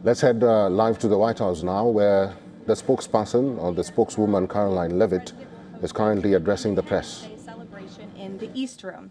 Let's head live to the White House now, where the spokesperson, or the spokeswoman, Caroline Leavitt, is currently addressing the press. Celebration in the East Room.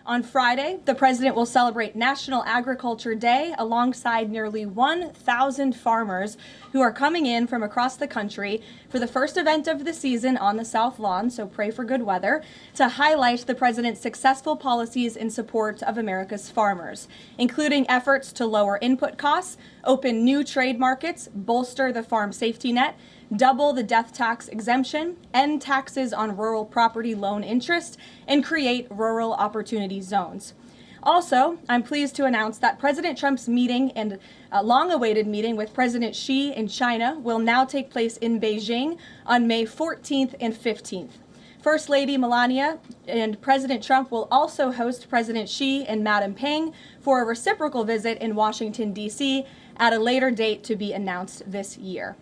On Friday, the president will celebrate National Agriculture Day alongside nearly 1,000 farmers who are coming in from across the country for the first event of the season on the South Lawn, so pray for good weather, to highlight the president's successful policies in support of America's farmers, including efforts to lower input costs, open new trade markets, bolster the farm safety net, double the death tax exemption, end taxes on rural property loan interest, and create rural opportunity zones. Also, I'm pleased to announce that President Trump's meeting and long-awaited meeting with President Xi in China will now take place in Beijing on May 14th and 15th. First Lady Melania and President Trump will also host President Xi and Madam Peng for a reciprocal visit in Washington, D.C. at a later date to be announced this year.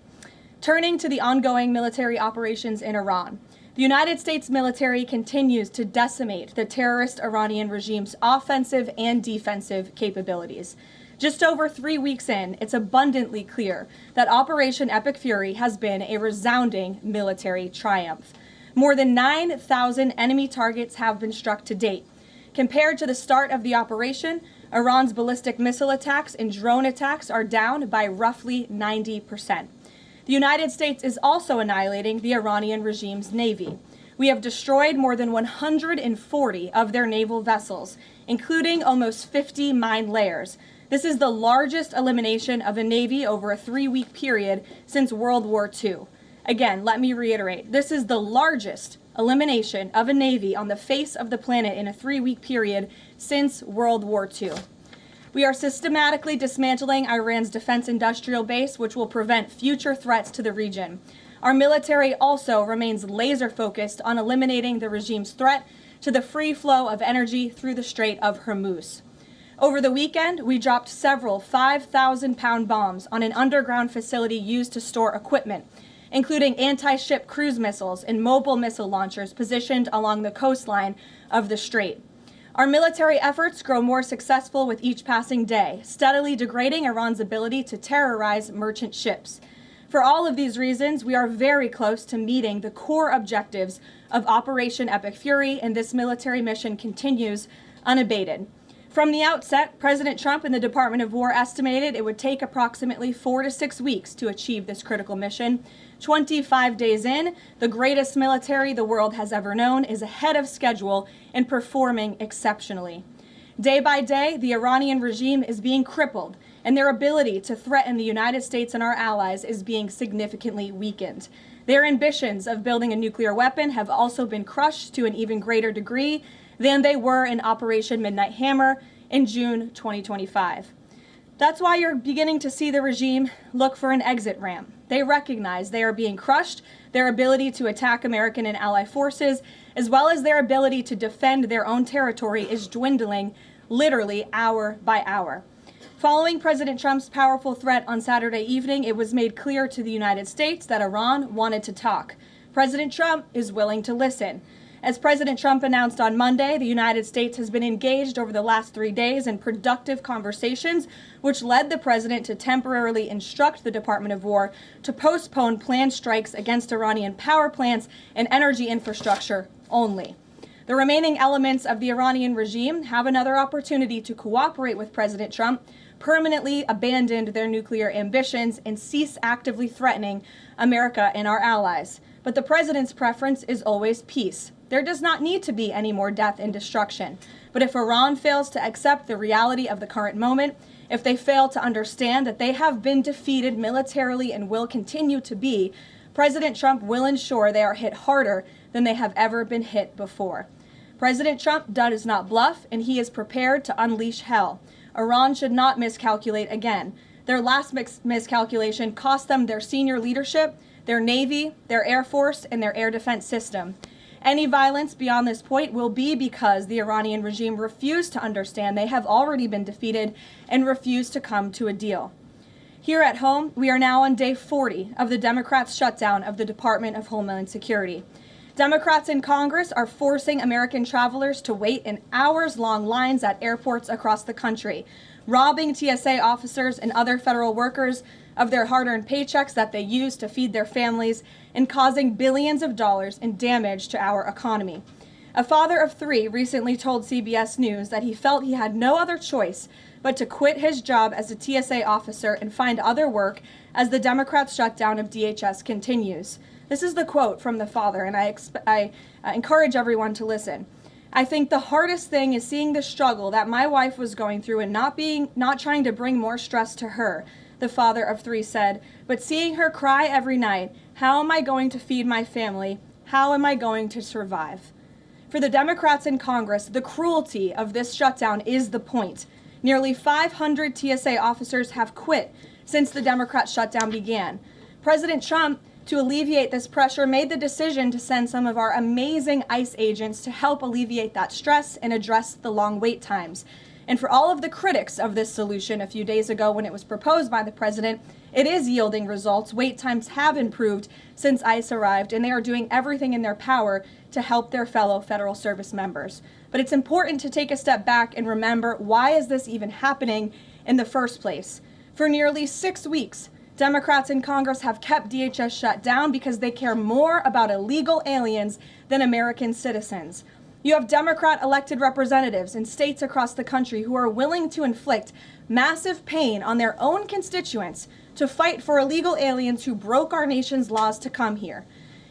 Turning to the ongoing military operations in Iran, the United States military continues to decimate the terrorist Iranian regime's offensive and defensive capabilities. Just over 3 weeks in, it's abundantly clear that Operation Epic Fury has been a resounding military triumph. More than 9,000 enemy targets have been struck to date. Compared to the start of the operation, Iran's ballistic missile attacks and drone attacks are down by roughly 90%. The United States is also annihilating the Iranian regime's navy. We have destroyed more than 140 of their naval vessels, including almost 50 mine layers. This is the largest elimination of a navy over a 3-week period since World War II. Again, let me reiterate, this is the largest elimination of a navy on the face of the planet in a 3-week period since World War II. We are systematically dismantling Iran's defense industrial base, which will prevent future threats to the region. Our military also remains laser-focused on eliminating the regime's threat to the free flow of energy through the Strait of Hormuz. Over the weekend, we dropped several 5,000-pound bombs on an underground facility used to store equipment, including anti-ship cruise missiles and mobile missile launchers positioned along the coastline of the strait. Our military efforts grow more successful with each passing day, steadily degrading Iran's ability to terrorize merchant ships. For all of these reasons, we are very close to meeting the core objectives of Operation Epic Fury, and this military mission continues unabated. From the outset, President Trump and the Department of War estimated it would take approximately 4 to 6 weeks to achieve this critical mission. 25 days in, the greatest military the world has ever known is ahead of schedule and performing exceptionally. Day by day, the Iranian regime is being crippled, and their ability to threaten the United States and our allies is being significantly weakened. Their ambitions of building a nuclear weapon have also been crushed to an even greater degree than they were in Operation Midnight Hammer in June 2025. That's why you're beginning to see the regime look for an exit ramp. They recognize they are being crushed, their ability to attack American and ally forces, as well as their ability to defend their own territory is dwindling literally hour by hour. Following President Trump's powerful threat on Saturday evening, it was made clear to the United States that Iran wanted to talk. President Trump is willing to listen. As President Trump announced on Monday, the United States has been engaged over the last 3 days in productive conversations, which led the president to temporarily instruct the Department of War to postpone planned strikes against Iranian power plants and energy infrastructure only. The remaining elements of the Iranian regime have another opportunity to cooperate with President Trump, permanently abandon their nuclear ambitions, and cease actively threatening America and our allies. But the president's preference is always peace. There does not need to be any more death and destruction. But if Iran fails to accept the reality of the current moment, if they fail to understand that they have been defeated militarily and will continue to be, President Trump will ensure they are hit harder than they have ever been hit before. President Trump does not bluff, and he is prepared to unleash hell. Iran should not miscalculate again. Their last miscalculation cost them their senior leadership, their Navy, their Air Force, and their air defense system. Any violence beyond this point will be because the Iranian regime refused to understand they have already been defeated and refused to come to a deal. Here at home, we are now on day 40 of the Democrats' shutdown of the Department of Homeland Security. Democrats in Congress are forcing American travelers to wait in hours-long lines at airports across the country, robbing TSA officers and other federal workers of their hard-earned paychecks that they use to feed their families, and causing billions of dollars in damage to our economy. A father of 3 recently told CBS News that he felt he had no other choice but to quit his job as a TSA officer and find other work as the Democrats' shutdown of DHS continues. This is the quote from the father, and I encourage everyone to listen. "I think the hardest thing is seeing the struggle that my wife was going through and not trying to bring more stress to her," the father of 3 said, "but seeing her cry every night, how am I going to feed my family? How am I going to survive?" For the Democrats in Congress, the cruelty of this shutdown is the point. Nearly 500 TSA officers have quit since the Democrat shutdown began. President Trump, to alleviate this pressure, made the decision to send some of our amazing ICE agents to help alleviate that stress and address the long wait times. And for all of the critics of this solution a few days ago when it was proposed by the president, it is yielding results. Wait times have improved since ICE arrived, and they are doing everything in their power to help their fellow federal service members. But it's important to take a step back and remember, why is this even happening in the first place? For nearly 6 weeks, Democrats in Congress have kept DHS shut down because they care more about illegal aliens than American citizens. You have Democrat elected representatives in states across the country who are willing to inflict massive pain on their own constituents to fight for illegal aliens who broke our nation's laws to come here.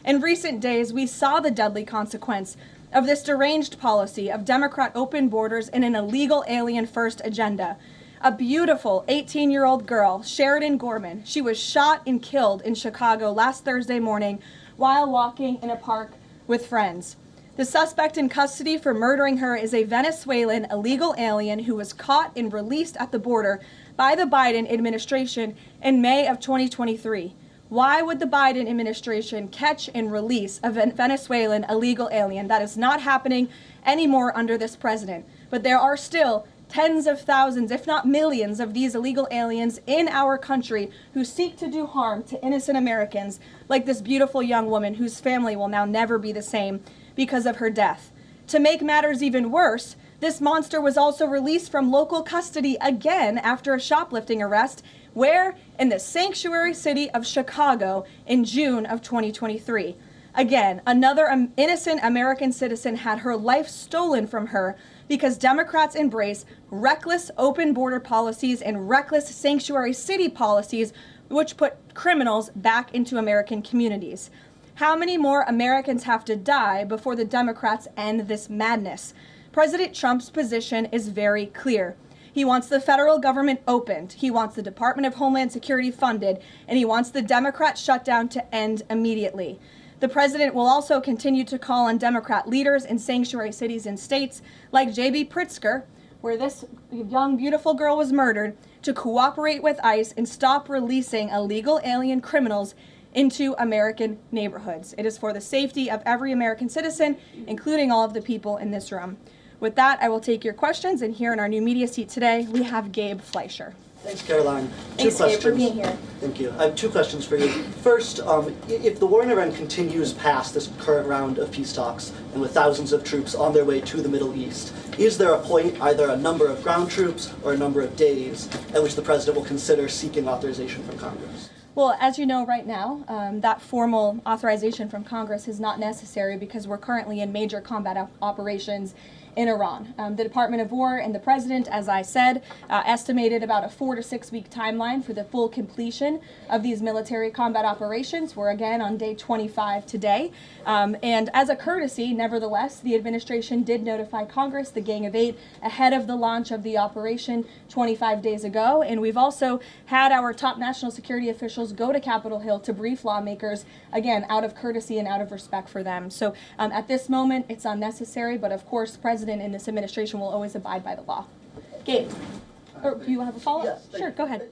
In recent days, we saw the deadly consequence of this deranged policy of Democrat open borders and an illegal alien first agenda. A beautiful 18-year-old girl, Sheridan Gorman, she was shot and killed in Chicago last Thursday morning while walking in a park with friends. The suspect in custody for murdering her is a Venezuelan illegal alien who was caught and released at the border by the Biden administration in May of 2023. Why would the Biden administration catch and release a Venezuelan illegal alien? That is not happening anymore under this president. But there are still tens of thousands, if not millions, of these illegal aliens in our country who seek to do harm to innocent Americans, like this beautiful young woman whose family will now never be the same because of her death. To make matters even worse, this monster was also released from local custody again after a shoplifting arrest, where? In the sanctuary city of Chicago in June of 2023. Again, another innocent American citizen had her life stolen from her because Democrats embrace reckless open border policies and reckless sanctuary city policies which put criminals back into American communities. How many more Americans have to die before the Democrats end this madness? President Trump's position is very clear. He wants the federal government opened, he wants the Department of Homeland Security funded, and he wants the Democrat shutdown to end immediately. The president will also continue to call on Democrat leaders in sanctuary cities and states like J.B. Pritzker, where this young, beautiful girl was murdered, to cooperate with ICE and stop releasing illegal alien criminals into American neighborhoods. It is for the safety of every American citizen, including all of the people in this room. With that, I will take your questions, and here in our new media seat today, we have Gabe Fleischer. Thanks, Caroline. Thanks, Gabe, for being here. Thank you. I have 2 questions for you. First, if the war in Iran continues past this current round of peace talks, and with thousands of troops on their way to the Middle East, is there a point, either a number of ground troops or a number of days, at which the president will consider seeking authorization from Congress? Well, as you know right now, that formal authorization from Congress is not necessary because we're currently in major combat operations in Iran. The Department of War and the President, as I said, estimated about a 4 to 6 week timeline for the full completion of these military combat operations. We're again on day 25 today. And as a courtesy, nevertheless, the administration did notify Congress, the Gang of 8, ahead of the launch of the operation 25 days ago. And we've also had our top national security officials go to Capitol Hill to brief lawmakers, again, out of courtesy and out of respect for them. So at this moment, it's unnecessary, but of course, President in this administration will always abide by the law. Gabe, or do you have a follow-up? Yes, sure, go ahead.